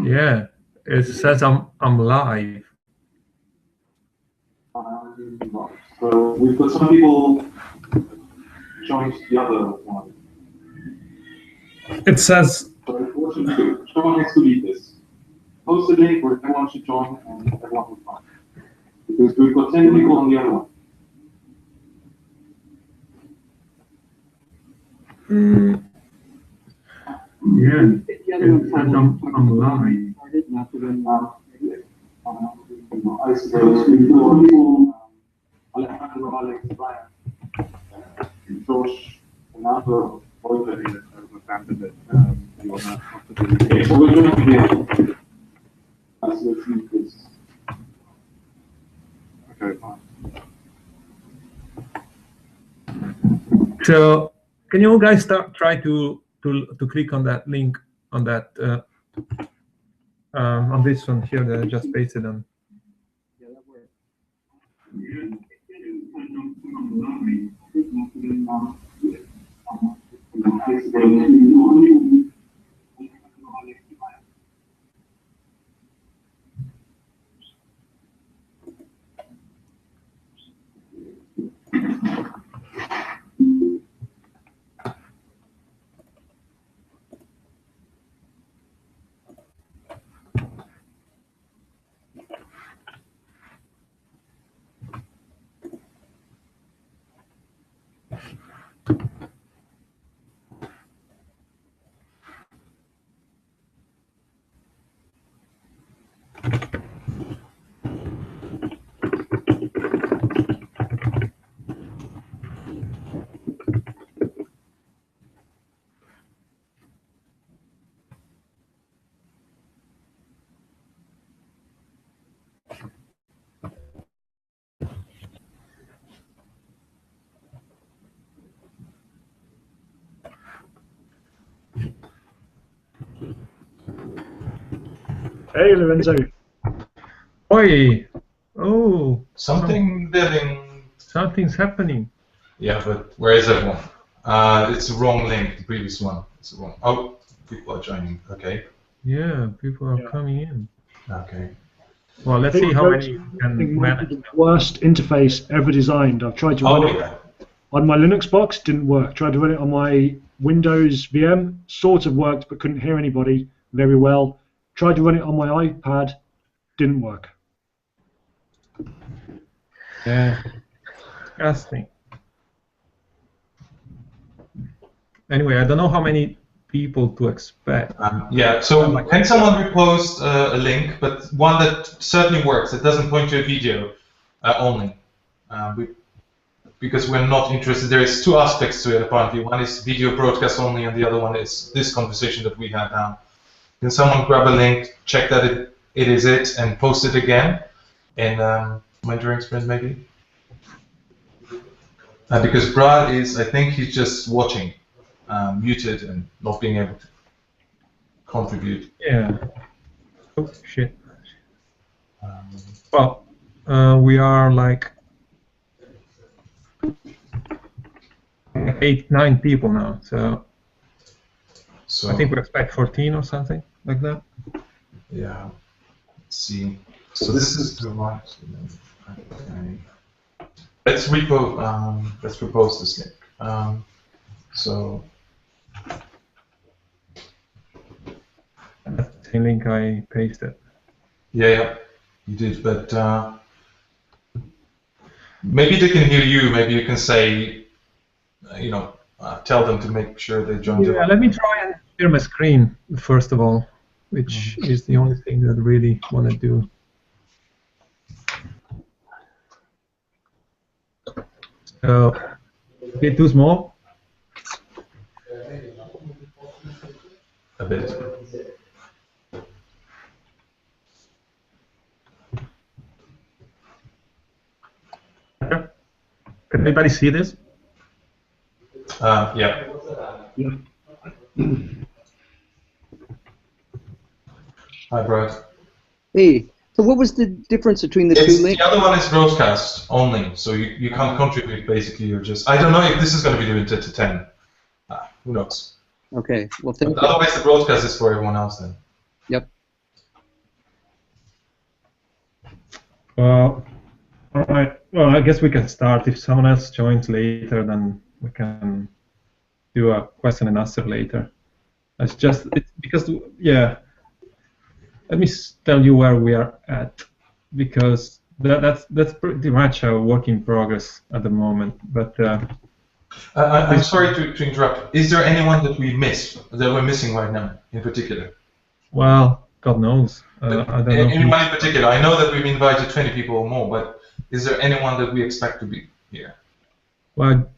Yeah, it says I'm live. So we've got some people joined the other one. It says. So what should we do? Someone has to lead this. Post the link where everyone should join and everyone will find. Because we've got 10 people on the other one. Yeah, it says I'm live. I suppose people, Alejandro, Alex, Brian, Josh, Renato, Oliver, okay, so we're going to begin. Let's leave this. Okay, fine. So, can you guys try to click on that link on that on this one here that I just pasted on? Yeah, that works. Hey, Lorenzo. Oi! Oh, something's happening. Yeah, but where is everyone? It's the wrong link, the previous one. It's the wrong. Oh, people are joining. Okay. Yeah, people are coming in. Okay. Well, let's see how many can manage. The worst interface ever designed. I've tried to run it on my Linux box, didn't work. Tried to run it on my Windows VM, sort of worked, but couldn't hear anybody very well. Tried to run it on my iPad, didn't work. Yeah, disgusting. Anyway, I don't know how many people to expect. Yeah, so can someone repost a link, but one that certainly works, that doesn't point to a video only? Because we're not interested. There is two aspects to it, apparently. One is video broadcast only, and the other one is this conversation that we had now. Can someone grab a link, check that it is it, and post it again in mentoring sprint, maybe? Because Brad is, I think he's just watching, muted and not being able to contribute. Yeah. Oh, shit. Well, we are like 8, 9 people now, so I think we expect 14 or something like that. Yeah. Let's see. So this is the right. Okay. Let's propose this link. So that's the same link I pasted. Yeah, you did, but maybe they can hear you. Maybe you can say, tell them to make sure they join. Yeah, let me try and share my screen first of all, which is the only thing that I really want to do. So, a bit too small? A bit. Okay. Can anybody see this? Yeah. Hi, Brad. Hey, so what was the difference between the two links? The other one is broadcast only, so you can't contribute, basically. You're just... I don't know if this is going to be limited to 10. Who knows? Okay, well, thank you. Otherwise, the broadcast is for everyone else then. Yep. Well, all right. Well, I guess we can start. If someone else joins later, then we can do a question and answer later. It's because, yeah. Let me tell you where we are at, because that's pretty much a work in progress at the moment. But I'm sorry to interrupt. Is there anyone that we missed, that we're missing right now, in particular? well, God knows. I don't know. Anyone in particular? I know that we've invited 20 people or more, but is there anyone that we expect to be here? Well,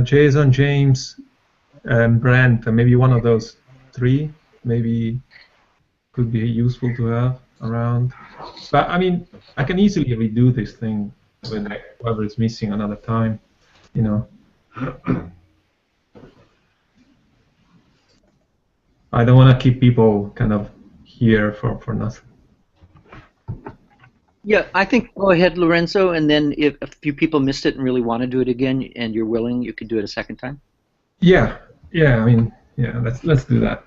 Jason, James, and Brent, maybe one of those three, maybe could be useful to have around. But I mean, I can easily redo this thing with whoever is missing another time, you know. I don't want to keep people kind of here for nothing. Yeah, I think go ahead, Lorenzo, and then if a few people missed it and really want to do it again, and you're willing, you could do it a second time. Yeah. I mean, yeah. Let's do that.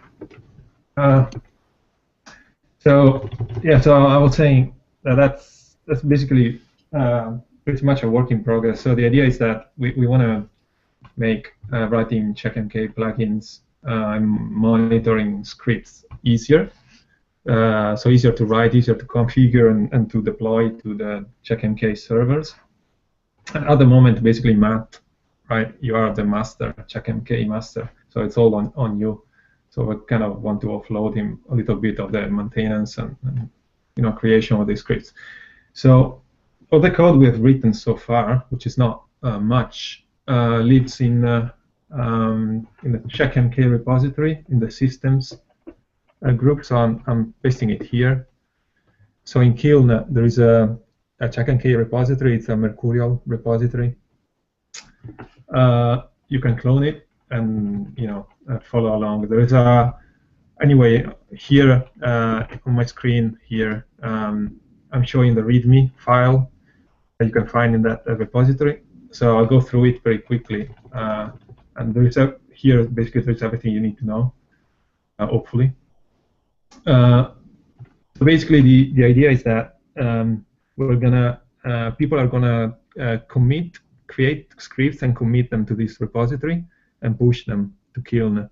So I was saying that's basically pretty much a work in progress. So the idea is that we want to make writing CheckMK plugins and monitoring scripts easier. So easier to write, easier to configure, and to deploy to the CheckMK servers. And at the moment, basically, Matt, right? You are the master, CheckMK master. So it's all on you. So we kind of want to offload him a little bit of the maintenance and creation of the scripts. So all the code we've written so far, which is not much, lives in the CheckMK repository in the systems group. So I'm pasting it here. So in Kiln there is a CheckMK repository. It's a Mercurial repository. You can clone it and follow along. There is anyway here on my screen here. I'm showing the README file that you can find in that repository. So I'll go through it very quickly. And there is here basically there's everything you need to know. Hopefully. So basically the idea is that people are gonna create scripts and commit them to this repository and push them to Kiln.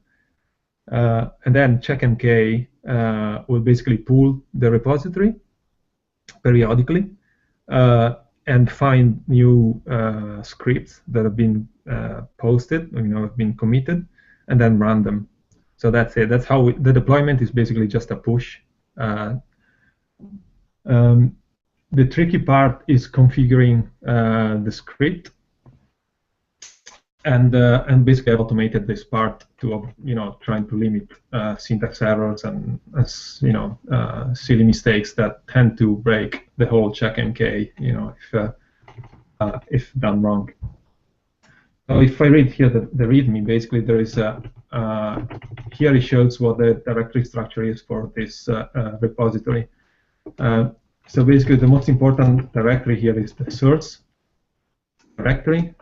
And then CheckMK will basically pull the repository periodically and find new scripts that have been posted, have been committed, and then run them. So that's it. That's how the deployment is basically just a push. The tricky part is configuring the script. And basically I've automated this part to trying to limit syntax errors and silly mistakes that tend to break the whole CheckMK if done wrong. So if I read here the README, basically there is here it shows what the directory structure is for this repository. So basically the most important directory here is the source directory.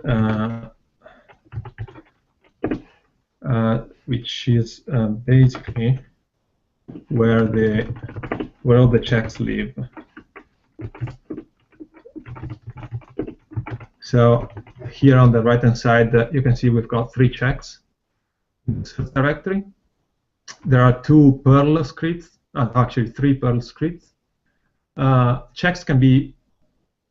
Which is basically where all the checks live. So here on the right-hand side, you can see we've got 3 checks in the source directory. There are 2 Perl scripts, actually 3 Perl scripts. Checks can be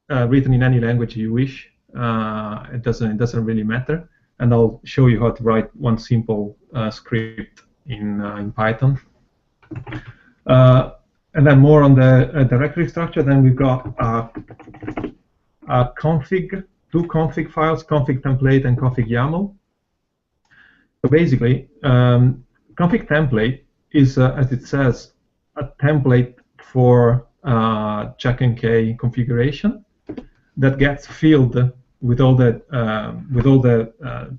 written in any language you wish. It doesn't really matter. And I'll show you how to write one simple script in Python. And then more on the directory structure. Then we've got two config files, config template and config YAML. So basically, config template is, as it says, a template for CheckMK configuration that gets filled with all the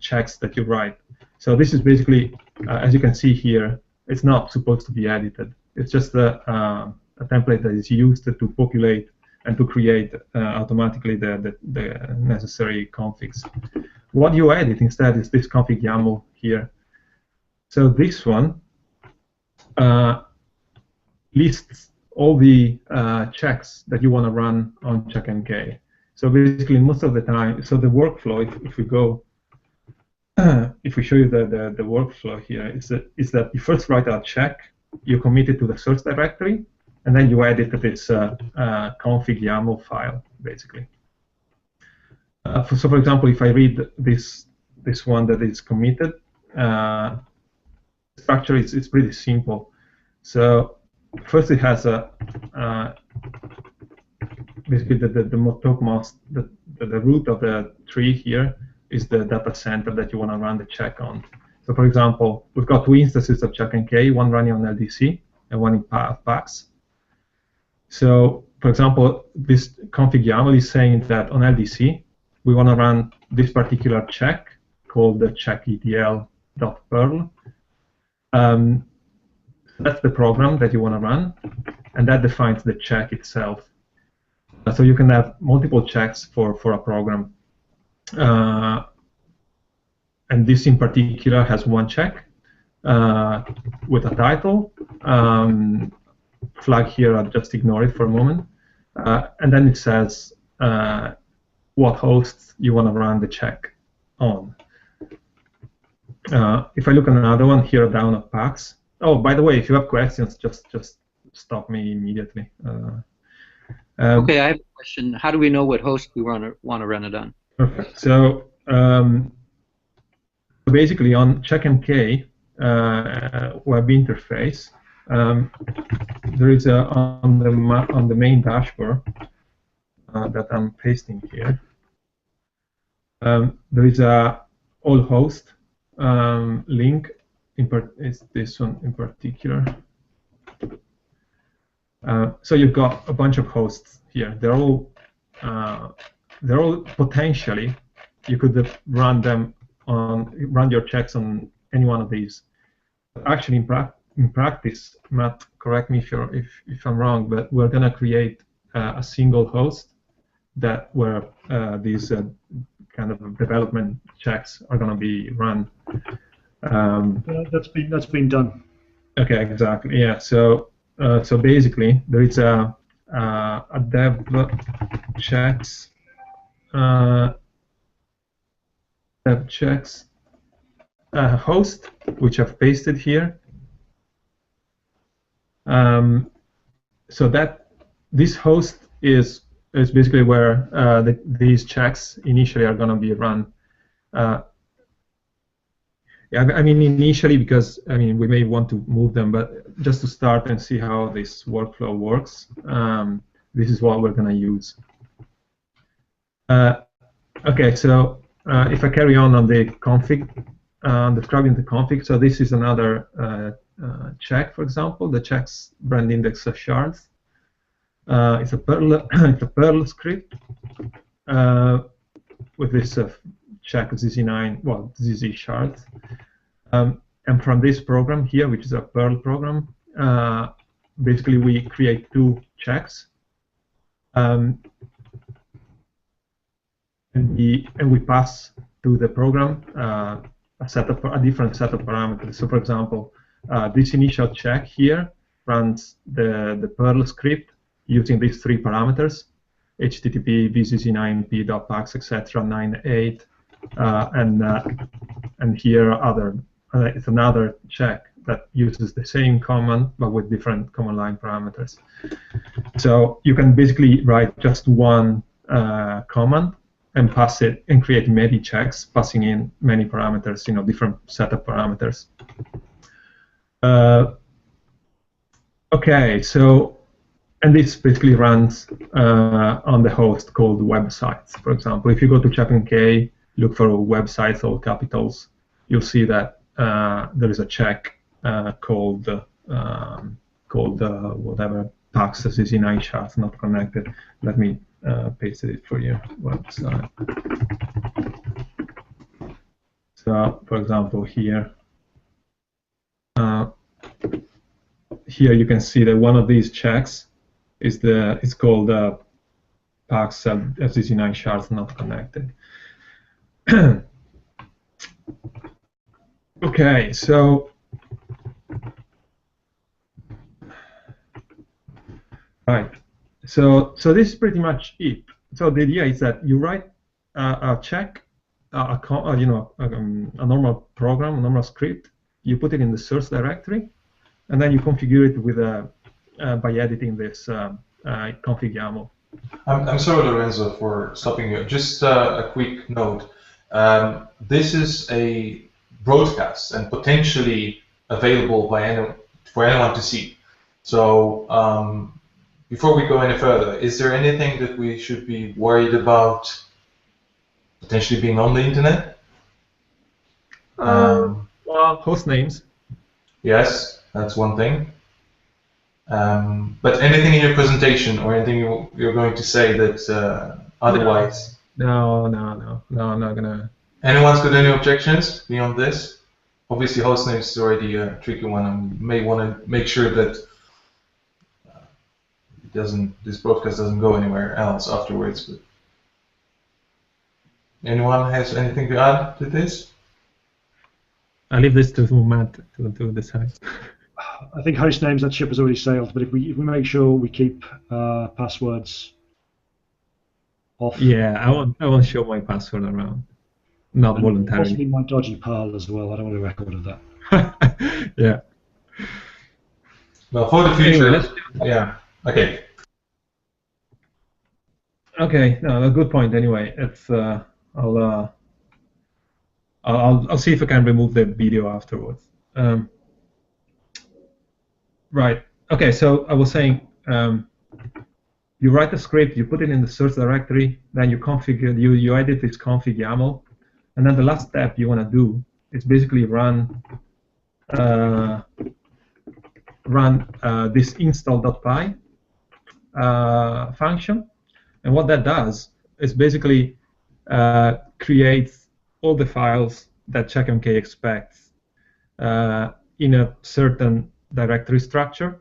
checks that you write. So this is basically, as you can see here, it's not supposed to be edited. It's just a template that is used to populate and to create automatically the necessary configs. What you edit instead is this config YAML here. So this one lists all the checks that you want to run on CheckMK. So basically, most of the time, so the workflow, if we go, if we show you the workflow here, is that you first write a check, you commit it to the source directory, and then you edit this config YAML file, basically. So for example, if I read this one that is committed, structure is pretty simple. So first it has a basically the topmost, the root of the tree here is the data center that you want to run the check on. So for example, we've got two instances of CheckMK, one running on LDC and one in PAX. So for example, this config YAML is saying that on LDC, we want to run this particular check called the checketl.perl. That's the program that you want to run, and that defines the check itself. So you can have multiple checks for a program. And this in particular has one check with a title. Flag here, I'll just ignore it for a moment. And then it says what hosts you want to run the check on. If I look at another one here down at PAX. Oh, by the way, if you have questions, just stop me immediately. Okay, I have a question. How do we know what host we want to run it on? Perfect. So basically, on CheckMK web interface, there is on the main dashboard that I'm pasting here. There is a all host link. Is this one in particular? So you've got a bunch of hosts here. They're all potentially, you could run your checks on any one of these. Actually, in practice, Matt, correct me if I'm wrong, but we're going to create a single host where these kind of development checks are going to be run. That's been done. Okay, exactly. Yeah. So basically, there is a dev checks host, which I've pasted here. So that this host is basically where these checks initially are going to be run. Yeah, I mean initially because we may want to move them, but just to start and see how this workflow works, this is what we're going to use. Okay, so if I carry on the config, describing the config, so this is another check, for example, the checks brand index of shards. It's a Perl script with this check ZZ9, well, ZZ shards. And from this program here, which is a Perl program, basically we create two checks. And we pass to the program a different set of parameters. So for example, this initial check here runs the Perl script using these three parameters: HTTP, VZZ9p.pax, etc., 9.8, and here it's another check that uses the same command but with different command line parameters. So you can basically write just one command and pass it and create many checks, passing in many parameters, different set of parameters. Okay, so, and this basically runs on the host called websites. For example, if you go to CheckMK, look for websites, all capitals, you'll see that there is a check called whatever PAX ZZ9 shards not connected. Let me paste it for you. Website. So, for example, here you can see that one of these checks is called PAX ZZ9 shards not connected. Okay, so Right. So this is pretty much it. So the idea is that you write a check, a normal program, a normal script. You put it in the source directory, and then you configure it with by editing this config YAML. I'm sorry, Lorenzo, for stopping you. Just a quick note. This is a broadcast and potentially available for anyone to see. So before we go any further, is there anything that we should be worried about potentially being on the internet? Well, host names. Yes, that's one thing. But anything in your presentation or anything you're going to say that otherwise? No, I'm not gonna. Anyone's got any objections beyond this? Obviously, host name is already a tricky one, and you may want to make sure that this broadcast doesn't go anywhere else afterwards. But anyone has anything to add to this? I leave this to Matt to decide. I think host names, that ship has already sailed, but if we make sure we keep passwords off. Yeah, I won't show my password around. Not voluntarily. Possibly my dodgy pal as well. I don't want a record of that. Yeah. Well, for the future, Anyway, yeah. Okay. Okay, no, a good point. Anyway, it's I'll see if I can remove the video afterwards. Right. Okay. So I was saying, you write the script, you put it in the source directory, then you configure, you edit this config YAML, and then the last step you want to do is basically run this install.py function, and what that does is basically creates all the files that CheckMK expects in a certain directory structure.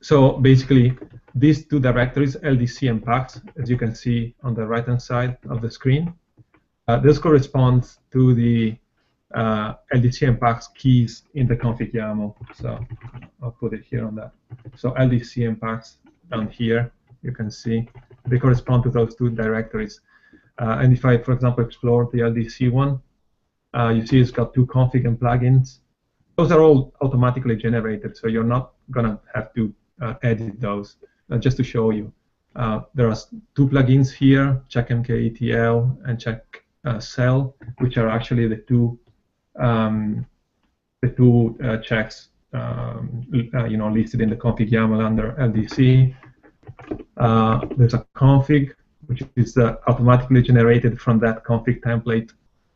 So basically, these two directories, LDC and PAX, as you can see on the right-hand side of the screen, this corresponds to the LDC and PAX keys in the config YAML. So I'll put it here on that. So LDC and PAX down here, you can see they correspond to those two directories. And if I, for example, explore the LDC one, you see it's got two config and plugins. Those are all automatically generated, so you're not going to have to edit those. Just to show you, there are two plugins here, CheckMK ETL and CheckCell, which are actually the two checks listed in the config YAML under LDC. There's a config, which is automatically generated from that config template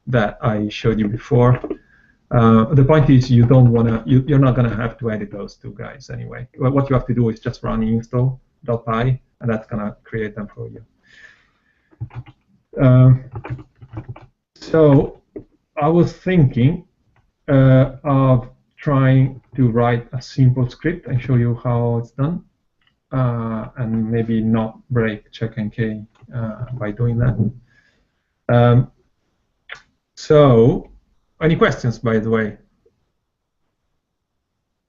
that I showed you before. The point is, you don't want to. You're not going to have to edit those two guys anyway. What you have to do is just run install.py, and that's going to create them for you. So I was thinking of trying to write a simple script and show you how it's done, and maybe not break CheckMK by doing that. So. Any questions, by the way?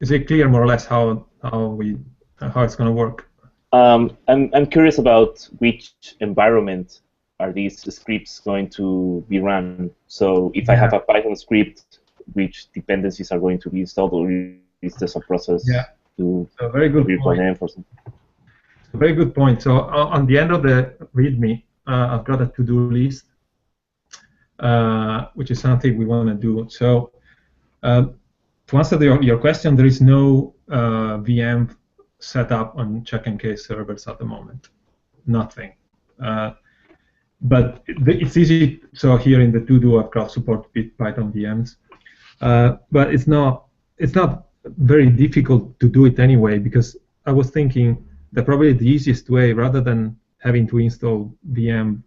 Is it clear more or less how it's going to work? I'm curious about which environment are these scripts going to be run. So if I have a Python script, which dependencies are going to be installed, or is this a process to very good virtual env or something? Very good point. So on the end of the README, I've got a to-do list. Which is something we want to do. So to answer your question, there is no VM set up on CheckMK servers at the moment. Nothing. But it's easy. So here in the to-do, I've got support with Python VMs. But it's not very difficult to do it anyway, because I was thinking that probably the easiest way, rather than having to install VMs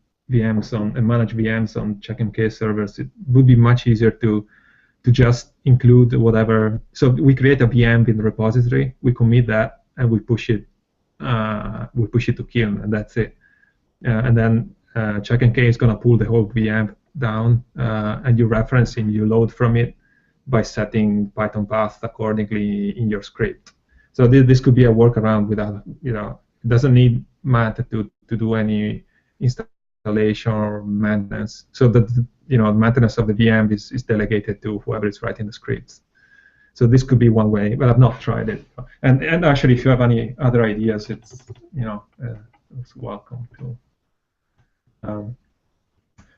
and manage VMs on CheckMK servers, it would be much easier to just include whatever. So we create a VM in the repository, we commit that, and we push it to Kiln, and that's it. And then CheckMK is going to pull the whole VM down, and you load from it by setting Python paths accordingly in your script. So this could be a workaround without, it doesn't need Matt to do any installation or maintenance. So that maintenance of the VM is delegated to whoever is writing the scripts. So this could be one way, but I've not tried it. And actually, if you have any other ideas, it's it's welcome to.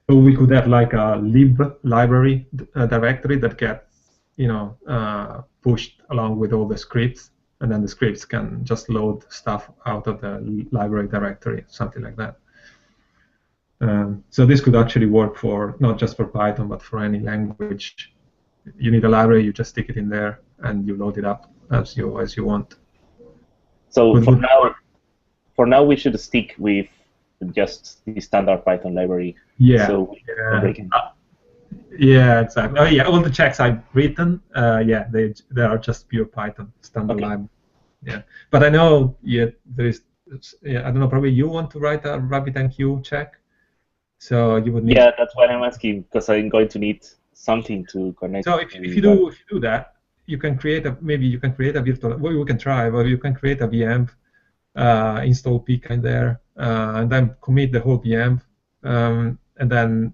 So we could have like a lib library directory that gets pushed along with all the scripts, and then the scripts can just load stuff out of the library directory, something like that. So this could actually work for not just for Python, but for any language. You need a library, you just stick it in there, and you load it up as you want. So for now, we should stick with just the standard Python library. Yeah. So yeah, exactly. Oh, yeah, all the checks I've written, they are just pure Python standard library. Yeah, but I know there is. I don't know. Probably you want to write a RabbitMQ check, so you would need. Yeah, that's what I'm asking, because I'm going to need something to connect. So if you do that, you can create a virtual. Well, you can try, but you can create a VM, install Pika in there, and then commit the whole VM, and then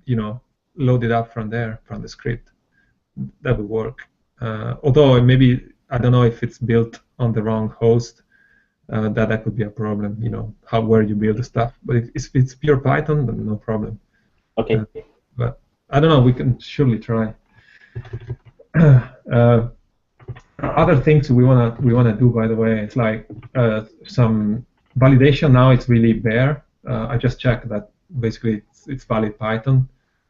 load it up from there from the script. That would work. Although maybe I don't know if it's built on the wrong host. That could be a problem. Where you build the stuff. But if it's pure Python, then no problem. Okay. But I don't know. We can surely try. Other things we wanna do, by the way, it's like some validation. Now it's really bare. I just checked that basically it's valid Python.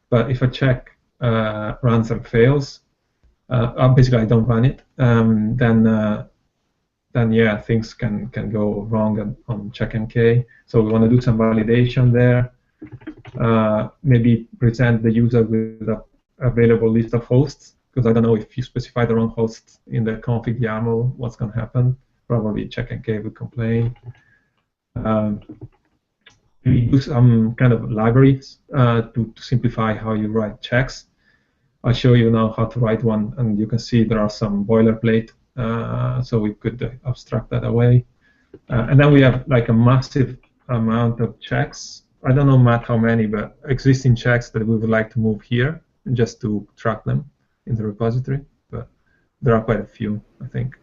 But if I check runs and fails, basically I don't run it. Then yeah, things can go wrong on CheckMK. So we want to do some validation there. Maybe present the user with an available list of hosts, because I don't know if you specify the wrong hosts in the config YAML, what's going to happen. Probably CheckMK will complain. We do some kind of libraries to simplify how you write checks. I'll show you now how to write one, and you can see there are some boilerplate. So we could abstract that away. And then we have like a massive amount of checks. I don't know, Matt, how many, but existing checks that we would like to move here just to track them in the repository. But there are quite a few, I think.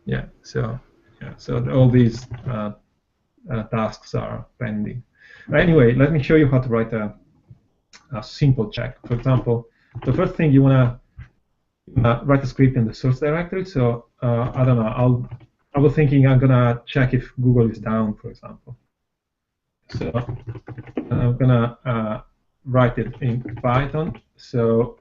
Yeah, so all these tasks are pending. Anyway, let me show you how to write a simple check. For example, the first thing you want to write a script in the source directory. So I don't know. I was thinking I'm gonna check if Google is down, for example. So I'm gonna write it in Python. So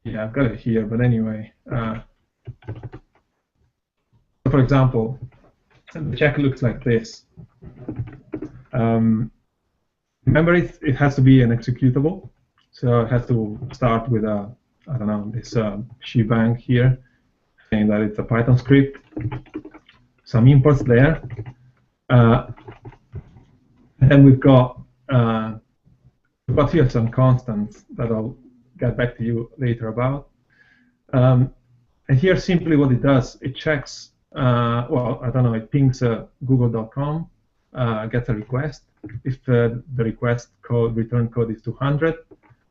yeah, I've got it here. But anyway, for example, the check looks like this. Remember, it has to be an executable, so it has to start with a, I don't know, this shebang here, saying that it's a Python script, some imports there, and then we've got here some constants that I'll get back to you later about. And here, simply what it does, it checks, well, I don't know, it pings google.com, gets a request. If the request code, return code is 200,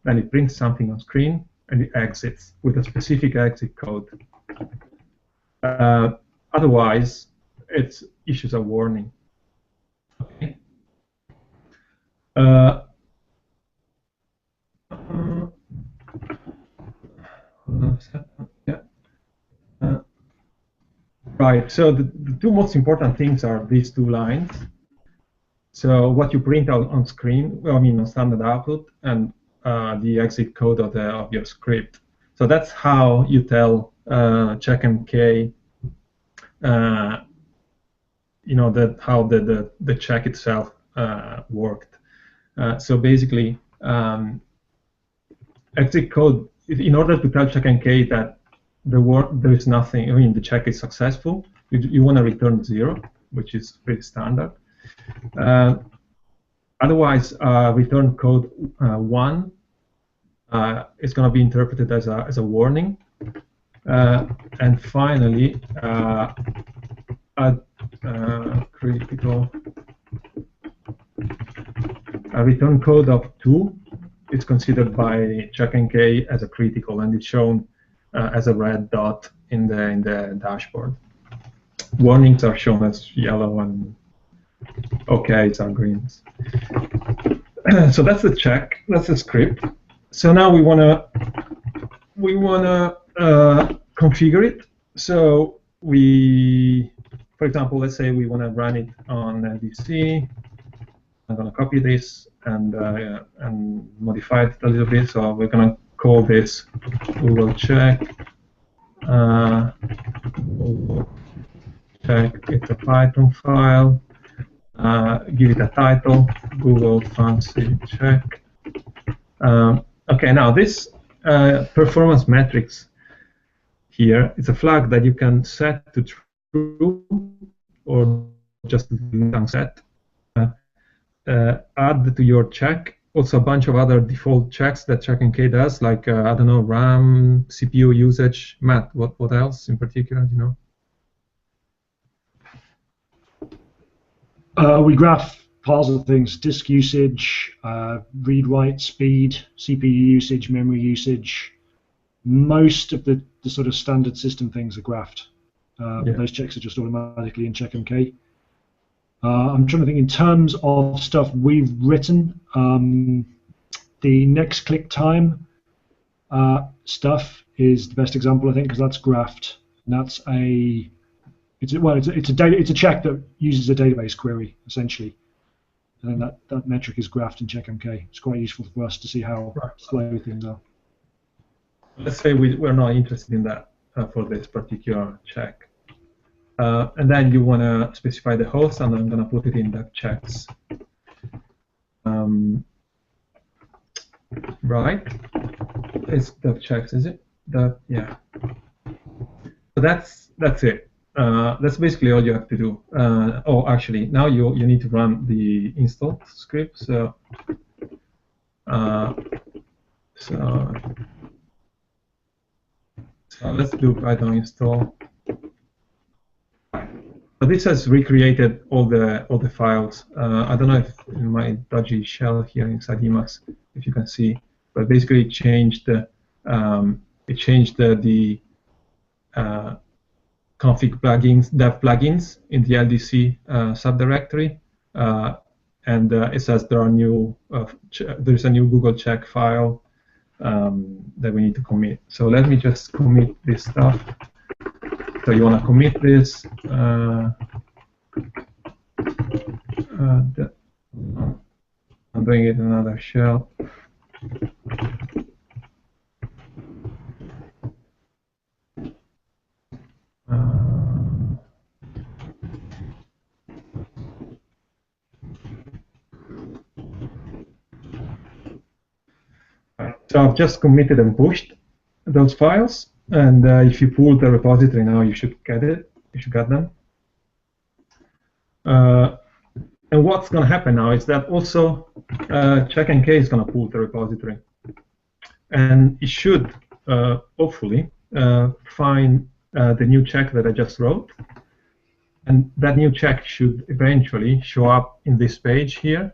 then it brings something on screen and it exits with a specific exit code. Otherwise, it issues a warning. Okay. Yeah. Right. So the two most important things are these two lines. So what you print out on screen, well, I mean on standard output, and the exit code of your script. So that's how you tell CheckMK, how the check itself worked. So basically, exit code, in order to tell CheckMK that there is nothing, I mean the check is successful, you want to return 0, which is pretty standard. Otherwise, return code 1 it's going to be interpreted as a warning. And finally, critical a return code of 2 is considered by CheckNK as a critical, and it's shown as a red dot in the dashboard. Warnings are shown as yellow, and OKs are greens. So that's the check. That's the script. So now we wanna configure it. So for example, let's say we wanna run it on LDC. I'm gonna copy this and modify it a little bit. So we're gonna call this Google Check. Google Check. It's a Python file. Give it a title, Google Fancy Check. Okay, now this performance metrics here is a flag that you can set to true or just unset. Add to your check also a bunch of other default checks that CheckNK does, like I don't know, RAM, CPU usage. Matt, what else in particular? You know? We graph piles of things: disk usage, read-write speed, CPU usage, memory usage. Most of the sort of standard system things are graphed. But those checks are just automatically in CheckNK. I'm trying to think in terms of stuff we've written. The next click time stuff is the best example, I think, because that's graphed. And that's it's a check that uses a database query essentially, and then that metric is graphed in CheckMK. It's quite useful for us to see how slow things are. Let's say we're not interested in that for this particular check, and then you want to specify the host, and I'm going to put it in the checks. Right? It's the checks, is it? Yeah. So that's it. That's basically all you have to do. Oh, actually, now you need to run the install script. So let's do Python install. So this has recreated all the files. I don't know if in my dodgy shell here inside Emacs, if you can see, but basically it changed the config plugins, dev plugins in the LDC subdirectory, and it says there is a new Google Check file that we need to commit. So let me just commit this stuff. So you want to commit this. I'm doing it in another shell. So I've just committed and pushed those files, and if you pull the repository now, you should get it. You should get them. And what's going to happen now is that also CheckNK is going to pull the repository, and it should hopefully find the new check that I just wrote, and that new check should eventually show up in this page here.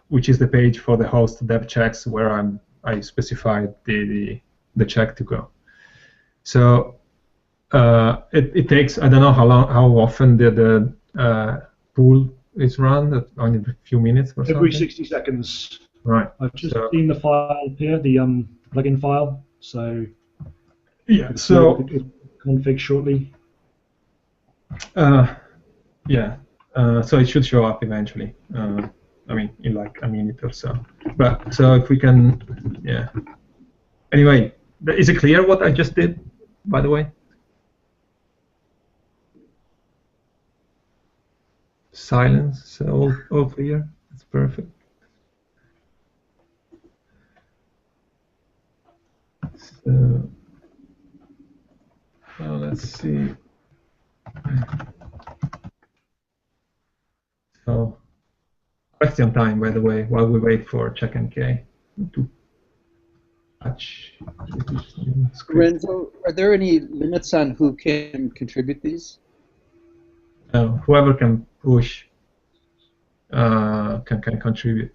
Which is the page for the host dev checks where I specified the check to go. So it takes, I don't know how often the pull is run, only a few minutes or something. Every 60 seconds. Right. I've just seen the file here, the plugin file. So yeah. So config shortly. Yeah. So it should show up eventually. I mean, in like a minute or so. But so if we can, yeah. Anyway, is it clear what I just did, by the way? Silence, so all clear. That's perfect. So let's see. So. Question time, by the way, while we wait for CheckNK. to patch this script. Lorenzo, are there any limits on who can contribute these? Whoever can push can contribute.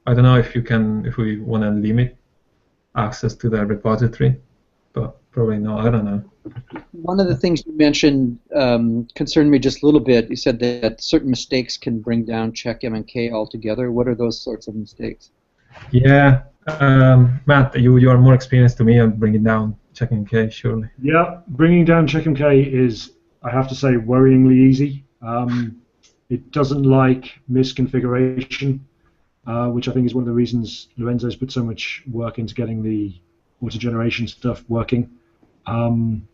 I don't know if we want to limit access to the repository, but probably no. I don't know. One of the things you mentioned concerned me just a little bit. You said that certain mistakes can bring down CheckMK altogether. What are those sorts of mistakes? Yeah, Matt, you are more experienced to me on bringing down CheckMK, surely. Yeah, bringing down CheckMK is, I have to say, worryingly easy. It doesn't like misconfiguration, which I think is one of the reasons Lorenzo's put so much work into getting the auto-generation stuff working. In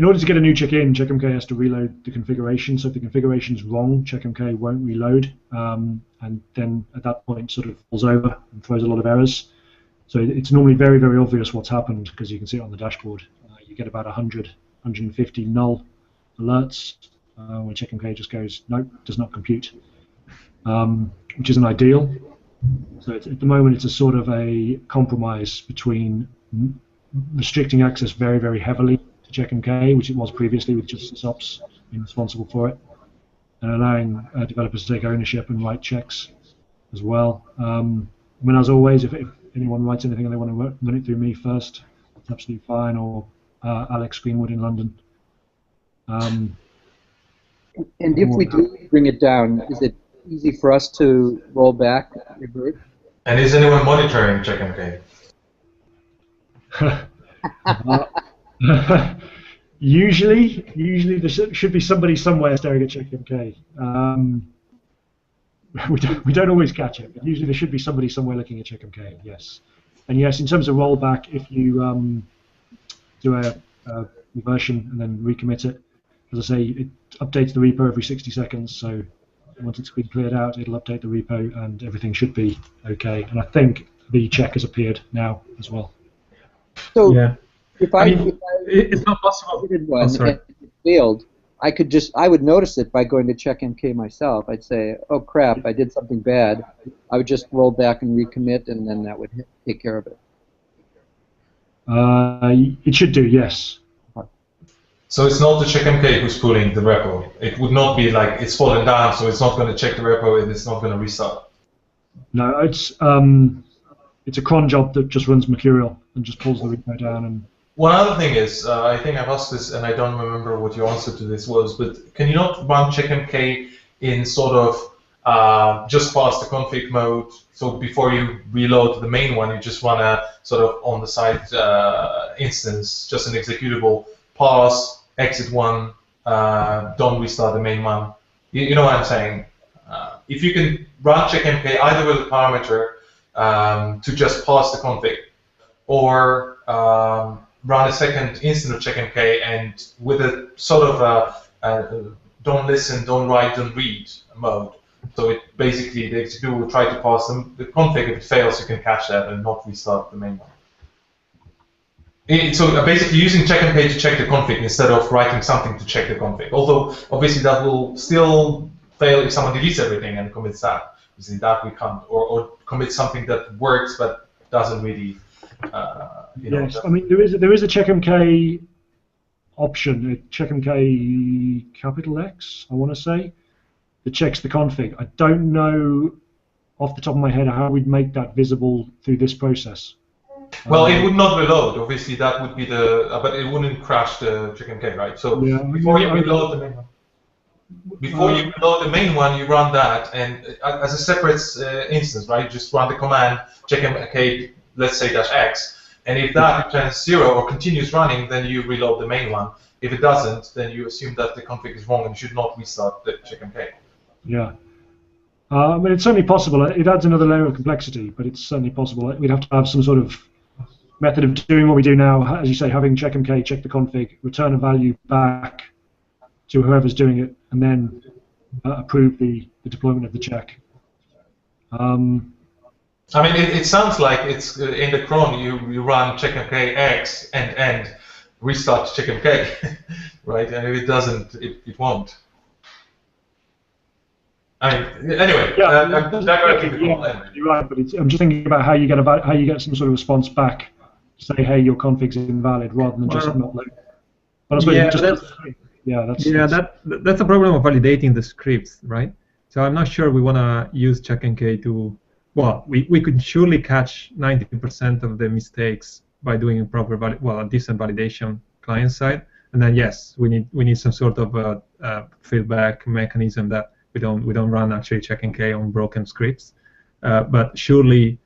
order to get a new check in, CheckMK has to reload the configuration. So if the configuration is wrong, CheckMK won't reload, and then at that point sort of falls over and throws a lot of errors. So it's normally very, very obvious what's happened because you can see it on the dashboard. You get about 100, 150 null alerts when CheckMK just goes, nope, does not compute, which isn't ideal. So at the moment it's a sort of a compromise between restricting access very, very heavily to CheckMK, which it was previously with just SysOps being responsible for it, and allowing developers to take ownership and write checks as well. I mean, as always, if anyone writes anything and they want to run it through me first, it's absolutely fine, or Alex Greenwood in London. And if we do bring it down, is it easy for us to roll back, revert? And is anyone monitoring CheckMK? Usually there should be somebody somewhere staring at CheckMK. We don't always catch it, but usually there should be somebody somewhere looking at CheckMK, yes. And yes, in terms of rollback, if you do a reversion and then recommit it, as I say, it updates the repo every 60 seconds, so once it's been cleared out, it'll update the repo and everything should be okay. And I think the check has appeared now as well. So Yeah. if It's not possible. did one sorry. and it failed, I would notice it by going to CheckMK myself. I'd say, oh crap, I did something bad. I would just roll back and recommit, and then that would take care of it. It should do, yes. So it's not the CheckMK who's pulling the repo. It would not be like it's fallen down, so it's not going to check the repo and it's not going to restart. No, it's a cron job that just runs Mercurial and just pulls the repo down. And one other thing is, I think I've asked this and I don't remember what your answer to this was, but can you not run CheckMK in sort of just past the config mode? So before you reload the main one, you just run a sort of on the side instance, just an executable, pass, exit one, don't restart the main one. You know what I'm saying? If you can run CheckMK either with a parameter to just pass the config, or run a second instance of CheckMK and with a sort of don't listen, don't write, don't read mode. So it basically the executable will try to pass the config. If it fails, you can catch that and not restart the main one. So basically using CheckMK to check the config instead of writing something to check the config. Although obviously that will still fail if someone deletes everything and commits that. Obviously that we can't. Or commit something that works but doesn't really. yes, I mean there is a CheckMK option, a CheckMK capital X, I want to say, that checks the config. I don't know off the top of my head how we'd make that visible through this process. Well, it would not reload. Obviously, that would be the, but it wouldn't crash the CheckMK, right? So yeah, before you reload the main one, you run that, and as a separate instance, right? You just run the command CheckMK, let's say -x, and if that returns 0 or continues running, then you reload the main one. If it doesn't, then you assume that the config is wrong and you should not restart the CheckMK. Yeah. I mean, it's certainly possible. It adds another layer of complexity, but it's certainly possible. We'd have to have some sort of method of doing what we do now, as you say, having CheckMK check the config, return a value back to whoever's doing it, and then approve the deployment of the check. I mean, it sounds like it's in the cron you run CheckMK X and restart CheckMK, right? And if it doesn't, it won't. Anyway, Yeah, I'm digressing the call. yeah, you're right, but I'm just thinking about how you get some sort of response back to say, hey, your config's invalid, rather than just not load. But I suppose Yeah, that's a problem of validating the scripts, right? So I'm not sure we want to use CheckNK to. Well, we could surely catch 90% of the mistakes by doing a proper a decent validation client side, and then yes, we need some sort of feedback mechanism that we don't run actually CheckNK on broken scripts, but surely,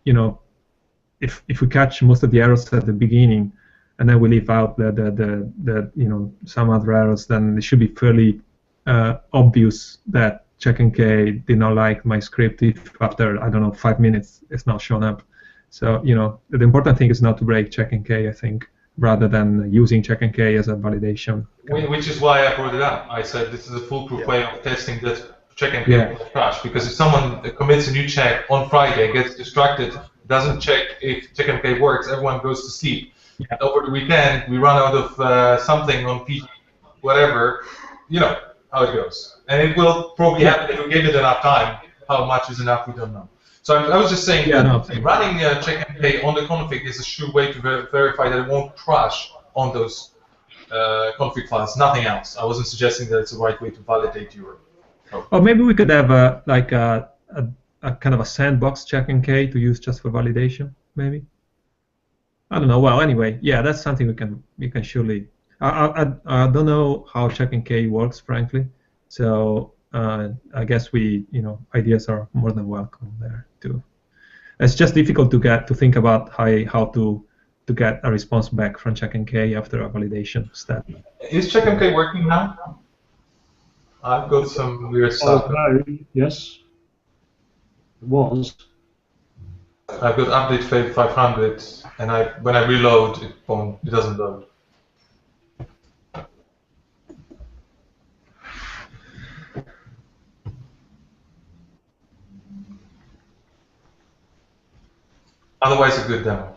you know, if we catch most of the errors at the beginning, and then we leave out the you know, some other errors, then it should be fairly obvious that CheckNK did not like my script if after, I don't know, 5 minutes it's not shown up. So, you know, the important thing is not to break CheckNK, I think, rather than using CheckNK as a validation. Which is why I brought it up. I said this is a foolproof way of testing that CheckNK will crash, because if someone commits a new check on Friday, gets distracted, doesn't check if CheckNK works, everyone goes to sleep. Yeah. Over the weekend, we run out of something on PG, whatever, you know how it goes. And it will probably happen if we give it enough time. How much is enough, we don't know. So I was just saying that running CheckNK on the config is a sure way to verify that it won't crash on those config files, nothing else. I wasn't suggesting that it's the right way to validate your code. Or maybe we could have a kind of a sandbox CheckNK to use just for validation, maybe. I don't know. Well, anyway, yeah, that's something we can surely. I don't know how CheckNK works, frankly. So I guess ideas are more than welcome there too. It's just difficult to think about how to get a response back from CheckNK after a validation step. Is CheckNK working now? I've got some weird stuff. No, yes, it was. I've got update failed 500, and when I reload, it doesn't load. Otherwise, a good demo.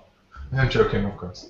I'm joking, of course.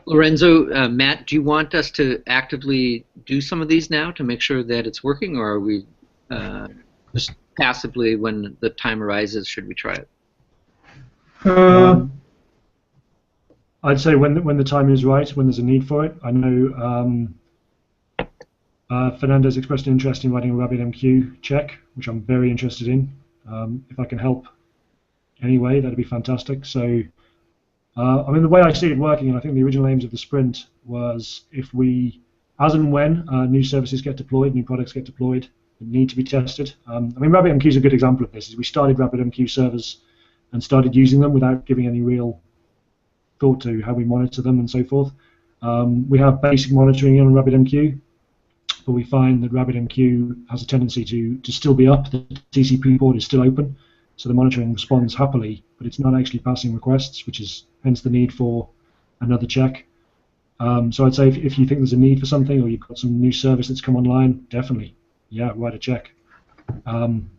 Lorenzo, Matt, do you want us to actively do some of these now to make sure that it's working, or are we just passively, when the time arises, should we try it? I'd say when the time is right, when there's a need for it. I know Fernando's expressed an interest in writing a RabbitMQ check, which I'm very interested in. If I can help anyway, that'd be fantastic. So. I mean, the way I see it working, and I think the original aims of the sprint was if we, as and when new services get deployed, new products get deployed, that need to be tested. I mean, RabbitMQ is a good example of this. We started RabbitMQ servers and started using them without giving any real thought to how we monitor them and so forth. We have basic monitoring on RabbitMQ, but we find that RabbitMQ has a tendency to still be up. The TCP port is still open. So the monitoring responds happily, but it's not actually passing requests, which is hence the need for another check. So I'd say if you think there's a need for something, or you've got some new service that's come online, definitely, write a check. And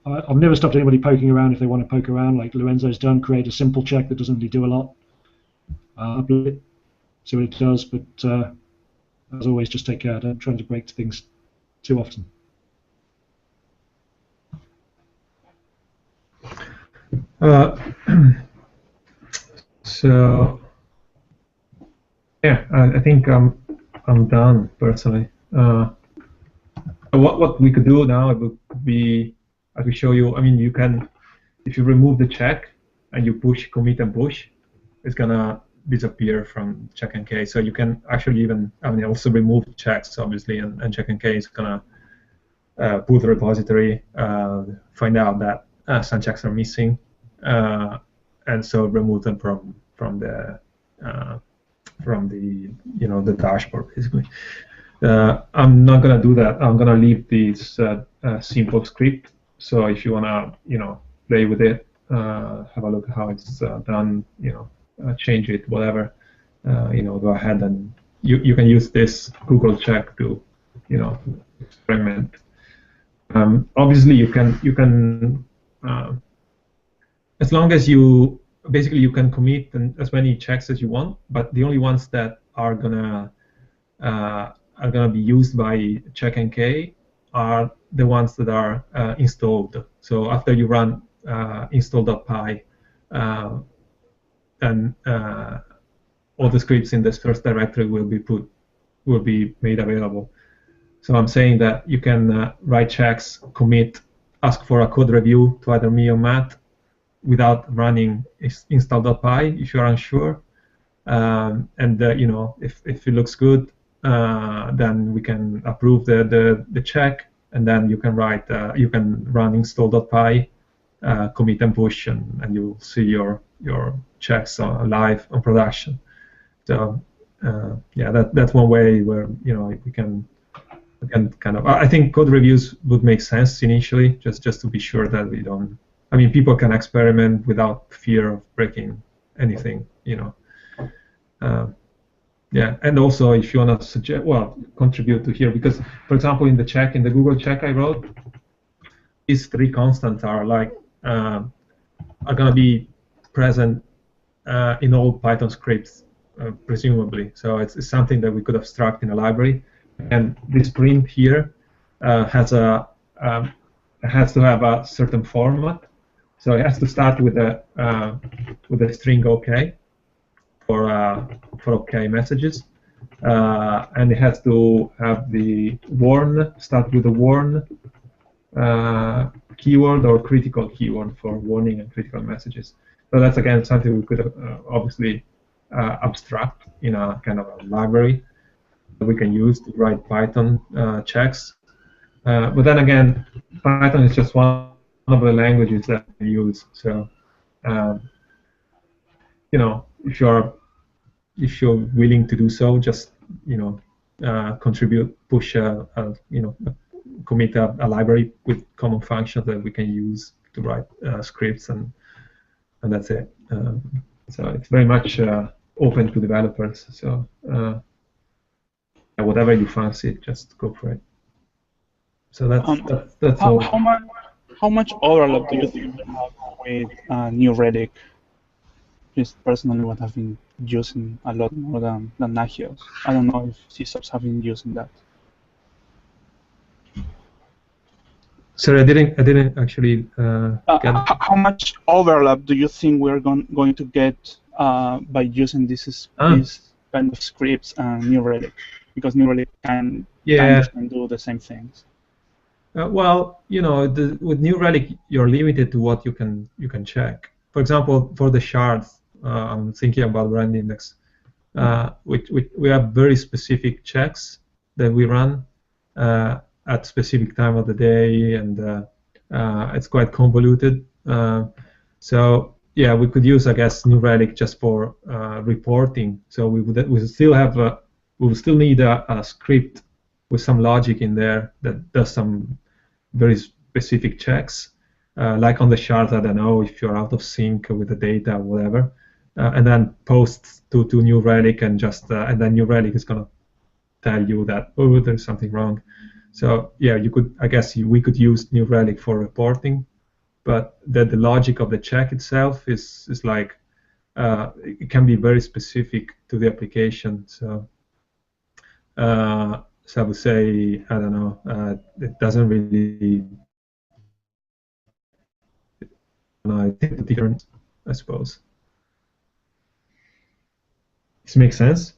I've never stopped anybody poking around if they want to poke around, like Lorenzo's done, create a simple check that doesn't really do a lot. Upload it, see what it does, but as always, just take care. Don't try to break things too often. So yeah, I think I'm done personally. What we could do now would be, I will show you. I mean, you can, if you remove the check and you push commit and push, it's gonna disappear from CheckNK. So you can actually even, I mean, also remove checks obviously, and CheckNK is gonna pull the repository, find out that some checks are missing, and so remove them from the the dashboard basically. I'm not gonna do that. I'm gonna leave this simple script. So if you wanna play with it, have a look at how it's done, change it, whatever, go ahead and you can use this Google check to, experiment. Obviously, you can as long as you can commit as many checks as you want, but the only ones that are gonna be used by CheckNK are the ones that are installed. So after you run install.py, then all the scripts in this first directory will be made available. So I'm saying that you can write checks, commit, ask for a code review to either me or Matt without running install.py if you're unsure. And if it looks good, then we can approve the check, and then you can run install.py, commit and push, and you'll see your checks live on production. So that's one way where we can kind of. I think code reviews would make sense initially, just to be sure that we don't. I mean, people can experiment without fear of breaking anything, and also if you want to contribute to here, because for example in the Google check I wrote, these three constants are going to be present in all Python scripts, presumably. So it's something that we could abstract in a library, and this print here has to have a certain format. So it has to start with a string OK for OK messages, and it has to have the start with a warn keyword or critical keyword for warning and critical messages. So that's again something we could obviously abstract in a kind of a library that we can use to write Python checks. But then again, Python is just one of the languages that we use. So if you're willing to do so, just contribute, push commit a library with common functions that we can use to write scripts, and that's it. So it's very much open to developers. So whatever you fancy, just go for it. So that's all. How much overlap do you think we have with New Relic? Just personally, what I've been using a lot more than Nagios. I don't know if sysops have been using that. Sorry, I didn't actually get. How much overlap do you think we're going to get by using this kind of scripts and New Relic? Because New Relic can do the same things. With New Relic, you're limited to what you can check. For example, for the shards, I'm thinking about random index. We have very specific checks that we run at specific time of the day, and it's quite convoluted. So we could use, I guess, New Relic just for reporting. So we will still need a script with some logic in there that does some very specific checks, like on the shards. I don't know if you're out of sync with the data or whatever, and then posts to New Relic, and and then New Relic is gonna tell you that there's something wrong. So we could use New Relic for reporting, but the logic of the check itself is like it can be very specific to the application. So I would say, I don't know, it doesn't really. I think the difference, I suppose. Does it make sense?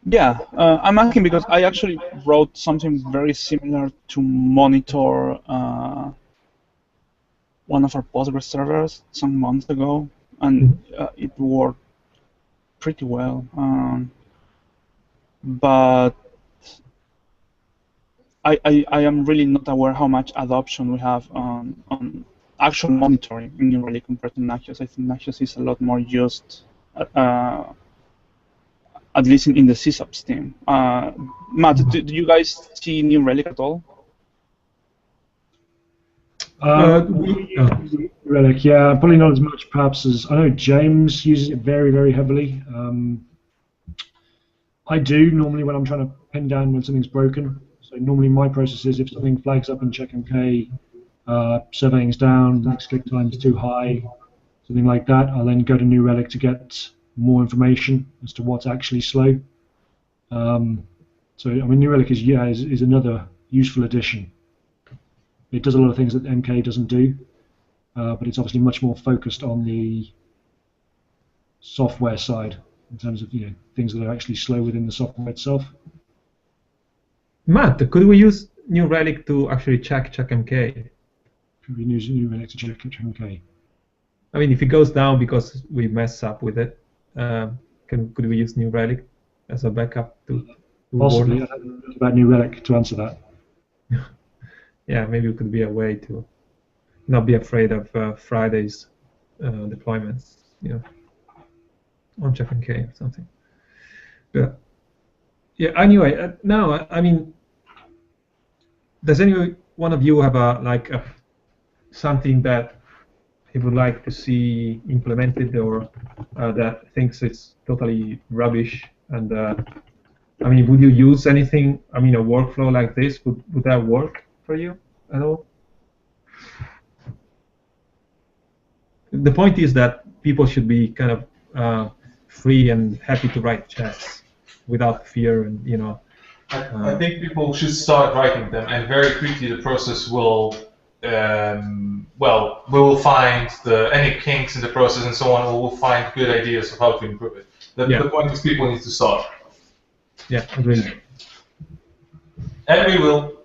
Yeah, I'm asking because I actually wrote something very similar to monitor one of our Postgres servers some months ago, and it worked pretty well. But I am really not aware how much adoption we have on actual monitoring in New Relic compared to Nagios. I think Nagios is a lot more used, at least in the sysops team. Matt, do you guys see New Relic at all? Relic, yeah, probably not as much perhaps as I know James uses it very, very heavily. I do normally when I'm trying to pin down when something's broken. So normally my process is if something flags up in CheckMK, surveying's down, next click time's too high, something like that, I'll then go to New Relic to get more information as to what's actually slow. So I mean, New Relic is another useful addition. It does a lot of things that MK doesn't do, but it's obviously much more focused on the software side in terms of things that are actually slow within the software itself. Matt, could we use New Relic to actually check CheckMK? Could we use New Relic to check CheckMK? I mean, if it goes down because we mess up with it, could we use New Relic as a backup to possibly? I don't know about New Relic to answer that. Yeah, maybe it could be a way to not be afraid of Friday's deployments, on CheckMK or something. But yeah, anyway, now I mean, does any one of you have something that he would like to see implemented, or that thinks it's totally rubbish? And I mean, would you use anything? I mean, a workflow like this, would that work for you at all? The point is that people should be kind of free and happy to write checks without fear, and I think people should start writing them, and very quickly the process will. Well, we will find any kinks in the process and so on. We will find good ideas of how to improve it. The point is, people need to start. Yeah, agreed. And we will.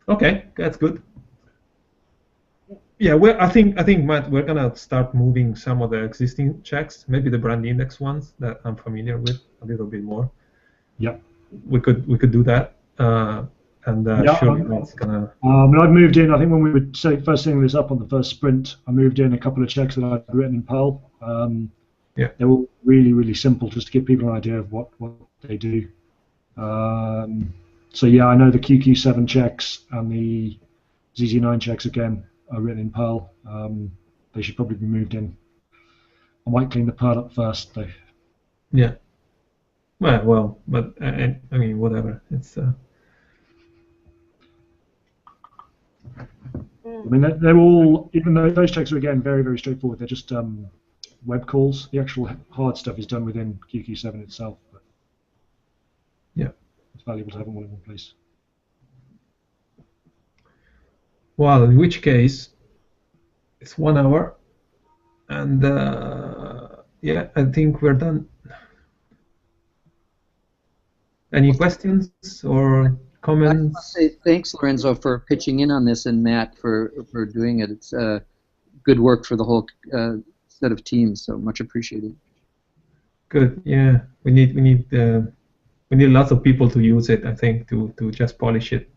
Okay, that's good. Yeah, I think Matt, we're gonna start moving some of the existing checks, maybe the brand index ones that I'm familiar with a little bit more. Yeah. We could do that, surely that's gonna. I've moved in. I think when we were first setting this up on the first sprint, I moved in a couple of checks that I'd written in Perl. They were really, really simple, just to give people an idea of what they do. So yeah, I know the QQ7 checks and the ZZ9 checks again are written in Perl. They should probably be moved in. I might clean the Perl up first, though. Yeah. Well, but I mean, whatever. It's. I mean, they're all, even though those checks are again very, very straightforward. They're just web calls. The actual hard stuff is done within QQ7 itself. But yeah, it's valuable to have them all in one place. Well, in which case, it's 1 hour, and yeah, I think we're done. Any questions or comments? I want to say thanks, Lorenzo, for pitching in on this, and Matt for doing it. It's good work for the whole set of teams, so much appreciated. Good. Yeah, we need lots of people to use it. I think to just polish it,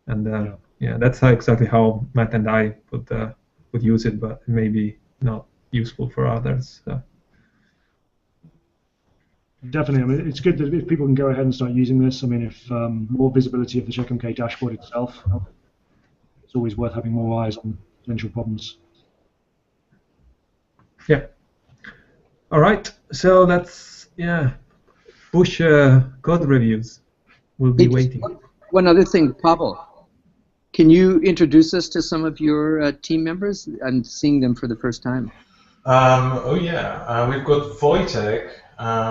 and yeah, that's exactly how Matt and I would use it, but maybe not useful for others. So. Definitely. I mean, it's good that if people can go ahead and start using this. I mean, if more visibility of the CheckMK dashboard itself, it's always worth having more eyes on potential problems. Yeah. All right. So let's push code reviews. We'll be waiting. One other thing, Pavel. Can you introduce us to some of your team members? I'm seeing them for the first time. Oh yeah, we've got Wojtek,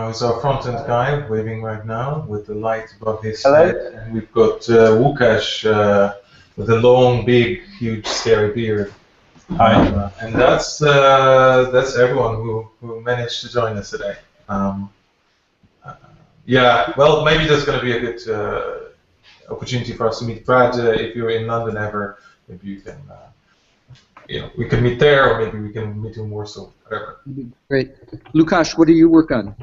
who's our front-end guy, waving right now with the light above his head. And we've got Łukasz with a long, big, huge, scary beard. Hi. And that's everyone who managed to join us today. Yeah, well, maybe there's going to be a good opportunity for us to meet Brad. If you're in London ever, maybe you can, we can meet there, or maybe we can meet in Warsaw, whatever. Great. Łukasz, what do you work on?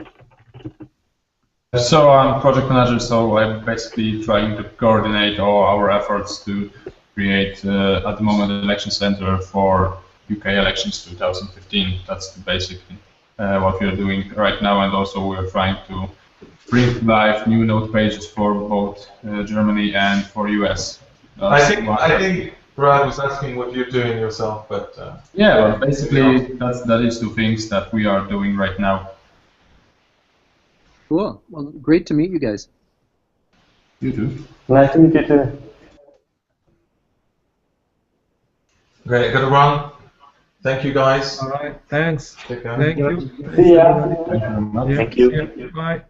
So I'm project manager, so I'm basically trying to coordinate all our efforts to create, at the moment, an election center for UK elections 2015. That's basically what we are doing right now, and also we're trying to bring live new node pages for both Germany and for US. I think Brad was asking what you're doing yourself, but Yeah, well, basically that is two things that we are doing right now. Cool. Well, great to meet you guys. You too. Nice to meet you too. okay, I gotta run. Thank you guys. All right. Thanks. Take care. Thank you. See ya. Everybody. Thank you very much. Yeah, Thank you. see ya. Bye.